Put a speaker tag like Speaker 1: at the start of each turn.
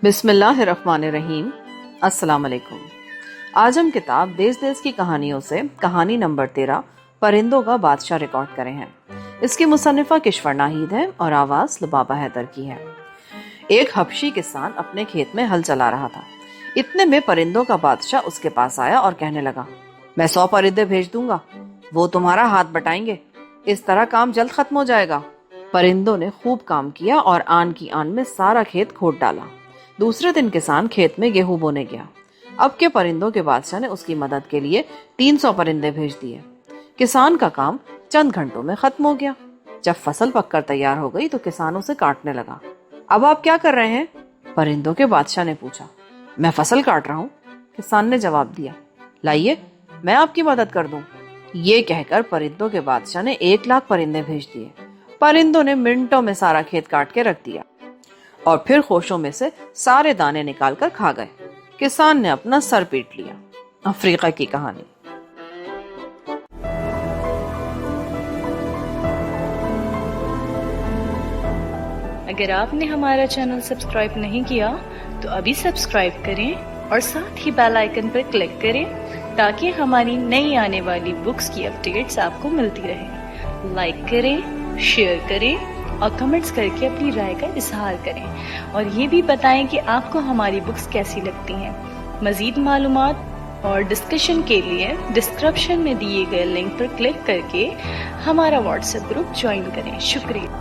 Speaker 1: بسم اللہ الرحمن الرحیم۔ السلام علیکم۔ آج ہم کتاب دیس دیس کی کہانیوں سے کہانی نمبر 13 پرندوں کا بادشاہ ریکارڈ کرے ہیں۔ اس کی مصنفہ کشور ناہید ہے اور آواز لبابہ حیدر کی ہے۔ ایک حبشی کسان اپنے کھیت میں ہل چلا رہا تھا۔ اتنے میں پرندوں کا بادشاہ اس کے پاس آیا اور کہنے لگا، میں 100 پرندے بھیج دوں گا، وہ تمہارا ہاتھ بٹائیں گے، اس طرح کام جلد ختم ہو جائے گا۔ پرندوں نے خوب کام کیا اور آن کی آن میں سارا کھیت کھود ڈالا۔ دوسرے دن کسان کھیت میں گیہوں بونے گیا۔ اب کے پرندوں کے بادشاہ نے اس کی مدد کے لیے 300 پرندے بھیج دیے۔ کسان کا کام چند گھنٹوں میں ختم ہو گیا۔ جب فصل پک کر تیار ہو گئی تو کسان اسے کاٹنے لگا۔ اب آپ کیا کر رہے ہیں؟ پرندوں کے بادشاہ نے پوچھا۔ میں فصل کاٹ رہا ہوں، کسان نے جواب دیا۔ لائیے میں آپ کی مدد کر دوں۔ یہ کہہ کر پرندوں کے بادشاہ نے 1,00,000 پرندے بھیج دیے۔ پرندوں نے منٹوں میں سارا کھیت کاٹ کے رکھ دیا اور پھر خوشوں میں سے سارے دانے نکال کر کھا گئے۔ کسان نے اپنا سر پیٹ لیا۔ افریقہ کی کہانی۔
Speaker 2: اگر آپ نے ہمارا چینل سبسکرائب نہیں کیا تو ابھی سبسکرائب کریں اور ساتھ ہی بیل آئیکن پر کلک کریں تاکہ ہماری نئی آنے والی بکس کی اپڈیٹس آپ کو ملتی رہیں۔ لائک کریں، شیئر کریں اور کمنٹس کر کے اپنی رائے کا اظہار کریں، اور یہ بھی بتائیں کہ آپ کو ہماری بکس کیسی لگتی ہیں۔ مزید معلومات اور ڈسکشن کے لیے ڈسکرپشن میں دیے گئے لنک پر کلک کر کے ہمارا واٹس ایپ گروپ جوائن کریں۔ شکریہ۔